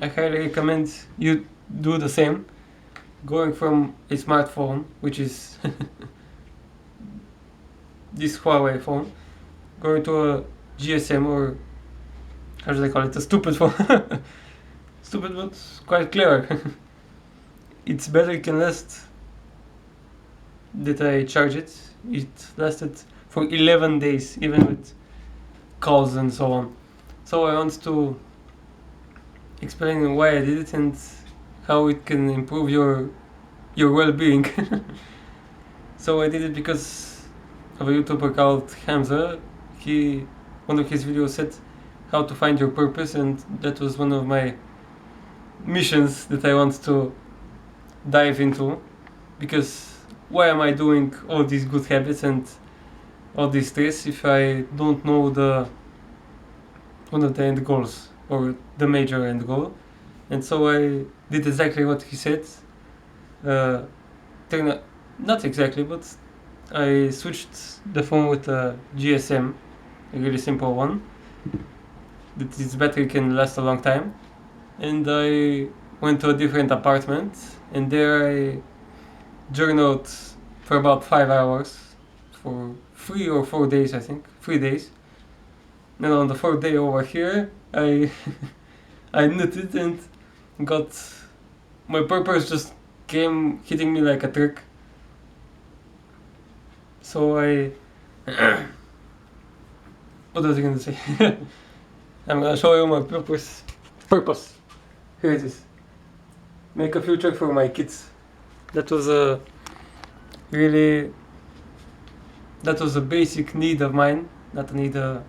I highly recommend you do the same. Going from a smartphone, which is this Huawei phone, going to a GSM, or how should I call it, a stupid phone. Stupid but quite clever. Its battery can last, that I charge it, it lasted for 11 days, even with calls and so on. So I want to explain why I did it and how it can improve your well-being. So I did it because of a YouTuber called Hamza. One of his videos said how to find your purpose, and that was one of my missions that I want to dive into. Because why am I doing all these good habits and all this stress if I don't know one of the end goals, or the major end goal? And so I did exactly what he said. Not exactly, but I switched the phone with a GSM, a really simple one, that its battery can last a long time. And I went to a different apartment, and there I journaled for about 5 hours, for 3 or 4 days, I think, 3 days. And on the 4th day over here, I I knitted and got, my purpose just came hitting me like a truck. So I what was I gonna say? I'm gonna show you my purpose. Here it is. Make a future for my kids. That was a basic need of mine, not a need, a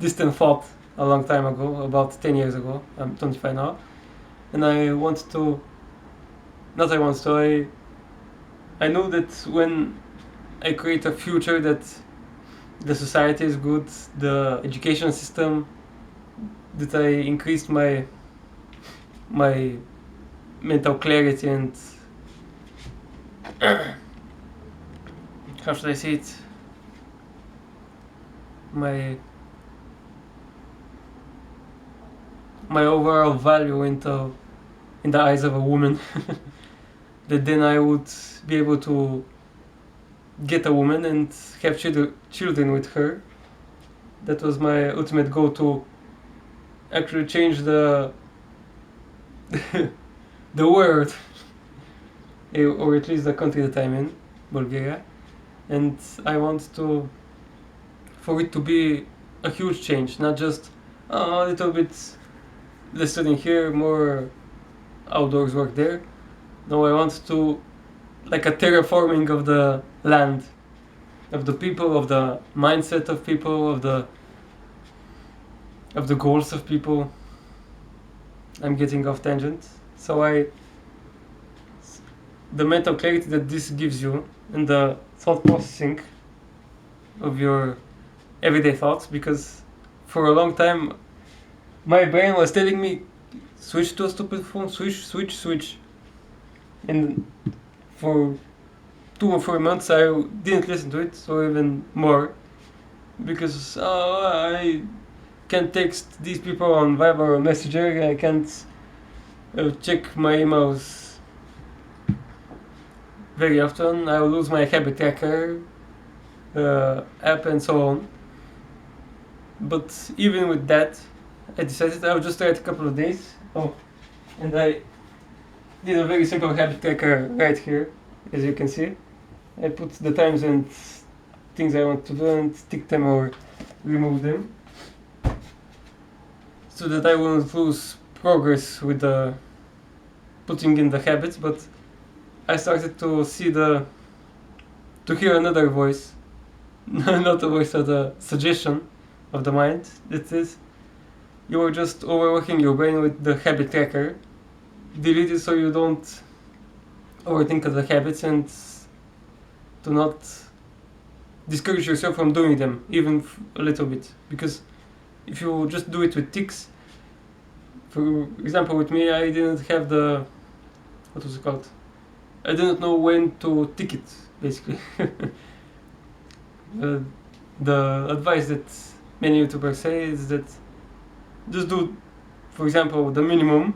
distant thought a long time ago, about 10 years ago. I'm 25 now. And I know that when I create a future that the society is good, the education system, that I increased my mental clarity and how should I say it? My overall value in the eyes of a woman. That then I would be able to get a woman and have children with her. That was my ultimate goal, to actually change the the world, or at least the country that I'm in, Bulgaria. And I want for it to be a huge change, not just a little bit less studying here, more outdoors work there. No, I want to, like a terraforming of the land, of the people, of the mindset of people, of the goals of people. I'm getting off tangent. So the mental clarity that this gives you, and the thought processing of your everyday thoughts, because for a long time my brain was telling me, switch to a stupid phone, switch. And for 2 or 4 months I didn't listen to it, or even more, because I can't text these people on Viber or Messenger, I can't check my emails very often, I will lose my habit tracker app and so on. But even with that, I decided I would just try it a couple of days. And I did a very simple habit tracker right here, as you can see. I put the times and things I want to do and tick them or remove them, so that I won't lose progress with the putting in the habits. But I started to hear another voice, not a voice, but a suggestion of the mind, that is, you are just overworking your brain with the habit tracker. Delete it so you don't overthink of the habits, and do not discourage yourself from doing them, even a little bit. Because if you just do it with ticks, for example with me, I didn't have what was it called? I didn't know when to tick it, basically. The advice that many YouTubers say is that just do for example, the minimum,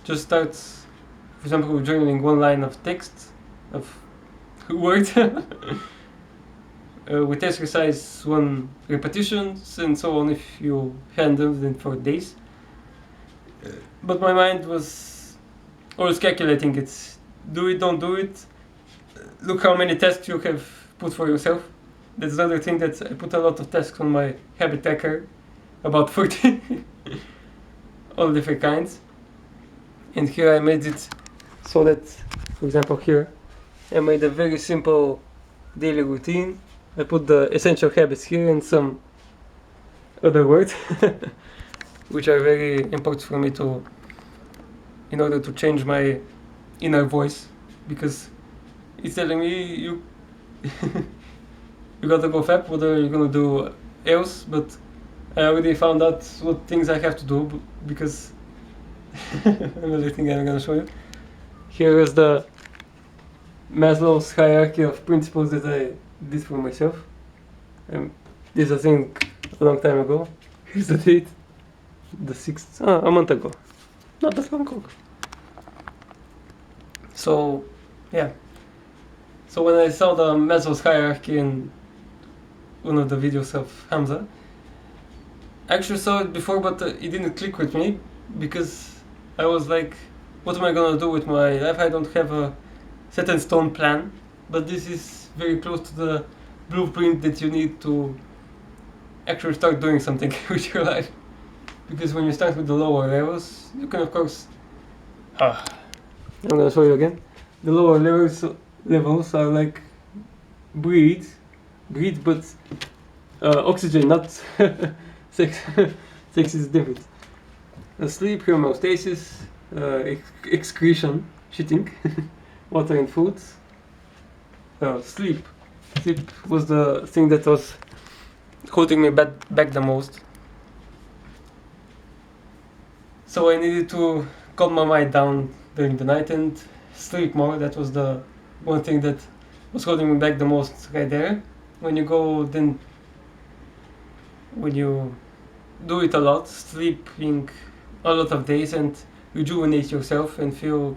just start, for example, with journaling one line of text, of words, with exercise one repetitions, and so on if you handle them for days. But my mind was always calculating it. Do it, don't do it. Look how many tasks you have put for yourself. That's another thing, that I put a lot of tasks on my habit tracker, about 40, all different kinds. And here I made it so that, for example, here I made a very simple daily routine. I put the essential habits here and some other words which are very important for me to, in order to change my inner voice, because it's telling me you you gotta go fap, what are you gonna do else? But I already found out what things I have to do, because another thing I'm gonna show you. Here is the Maslow's hierarchy of principles that I did for myself. This I think a long time ago. Here's the date, the 6th, a month ago, not that long ago. So yeah, so when I saw the Maslow's hierarchy in one of the videos of Hamza, I actually saw it before, but it didn't click with me, because I was like, what am I gonna do with my life? I don't have a set in stone plan, but this is very close to the blueprint that you need to actually start doing something with your life. Because when you start with the lower levels, you can of course, I'm gonna show you again. The lower levels are like breathe, but oxygen, not sex. Sex is different. Sleep, homeostasis, excretion, shitting, water and food. Sleep. Sleep was the thing that was holding me back the most. So I needed to calm my mind down during the night and sleep more. That was the one thing that was holding me back the most right there. When you do it a lot, sleeping a lot of days and rejuvenate yourself and feel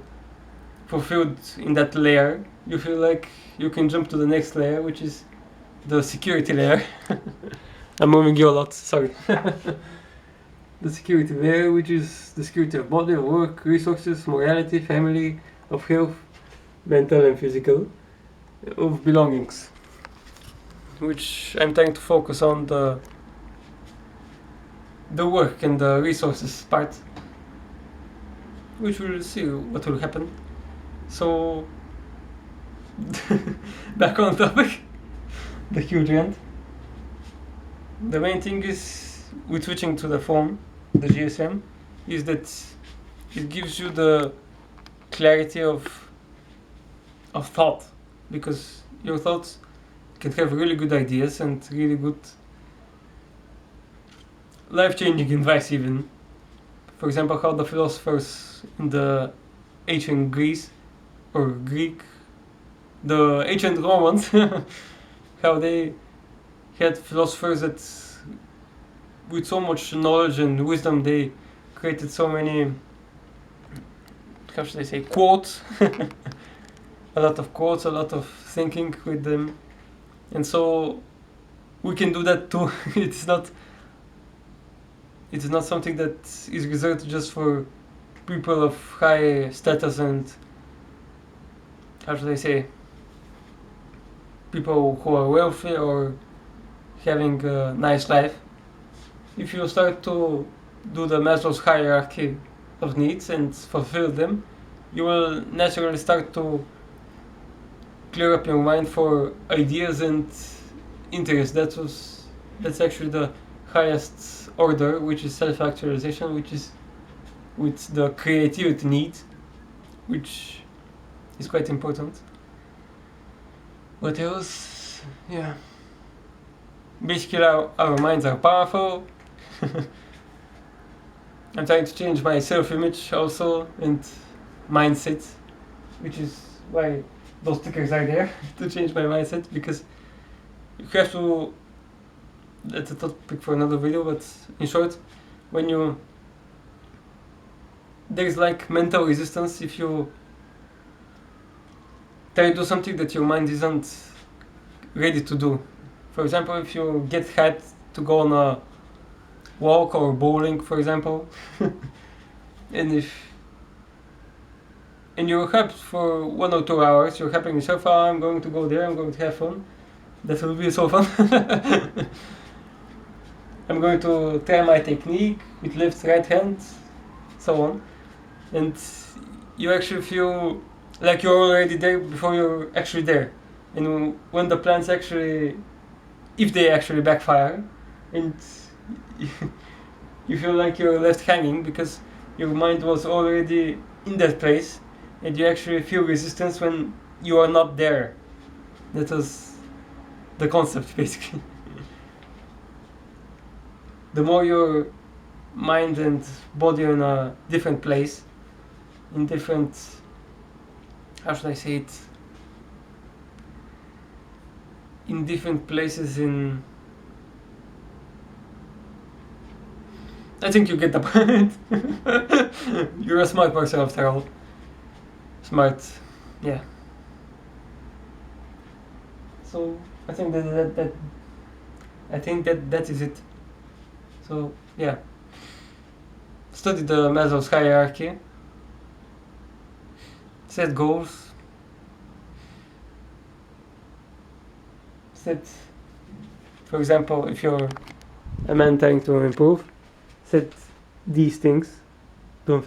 fulfilled in that layer, you feel like you can jump to the next layer, which is the security layer. I'm moving you a lot, sorry. The security layer, which is the security of body, of work, resources, morality, family, of health, mental and physical, of belongings, which I'm trying to focus on the work and the resources part, which we'll see what will happen. So back on topic, the huge rant. The main thing is, with switching to the phone, the GSM, is that it gives you the clarity of thought, because your thoughts can have really good ideas and really good life-changing advice even. For example, how the philosophers in the ancient Greece or Greek, the ancient Romans, how they had philosophers that with so much knowledge and wisdom they created so many, how should I say, quotes, a lot of quotes, a lot of thinking with them, and so we can do that too. It's not something that is reserved just for people of high status and, how should I say, people who are wealthy or having a nice life. If you start to do the Maslow's hierarchy of needs and fulfill them, you will naturally start to clear up your mind for ideas and interests. That's actually the highest order, which is self-actualization, which is with the creativity need, which is quite important. What else? Yeah. Basically, our minds are powerful. I'm trying to change my self-image also and mindset, which is why those stickers are there, to change my mindset, because you have to, that's a topic for another video, but in short, when you there's like mental resistance if you try to do something that your mind isn't ready to do. For example, if you get hyped to go on a walk or bowling, for example, and you're hyped for 1 or 2 hours, you're hyping yourself, oh, I'm going to go there, I'm going to have fun. That will be so fun. I'm going to try my technique with left, right hand, so on. And you actually feel like you're already there before you're actually there. And when the plans actually, if they actually backfire, and you feel like you're left hanging because your mind was already in that place, and you actually feel resistance when you are not there. That was the concept, basically. The more your mind and body are in a different place, in different, how should I say it, in different places in, I think you get the point. You're a smart person after all. Smart, yeah. So I think that is it. So yeah, study the Maslow's hierarchy, set goals, set, for example, if you're a man trying to improve, set these things. Don't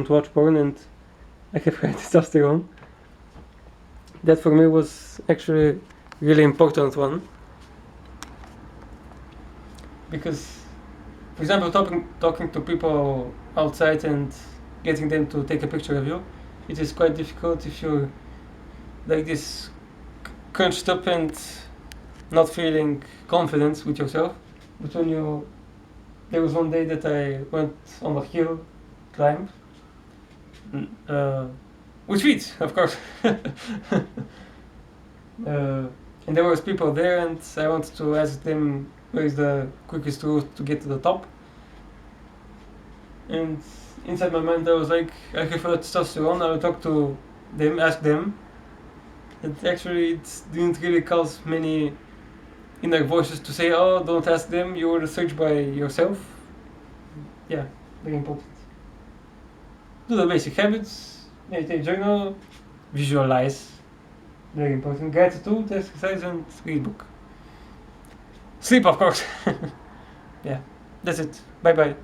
watch porn, and I have high testosterone. That for me was actually really important one, because, for example, talking to people outside and getting them to take a picture of you, it is quite difficult if you're like this crunched up and not feeling confident with yourself. But when there was one day that I went on a hill climb, with feet, of course. And there was people there, and I wanted to ask them where is the quickest route to get to the top. And inside my mind I was like, I have a testosterone, I will talk to them, ask them. And actually it didn't really cause many inner voices to say, oh, don't ask them, you will search by yourself. Yeah, very important. Do the basic habits, meditate, journal, visualize, very important. Gratitude, exercise, and read book. Sleep, of course. Yeah, that's it. Bye bye.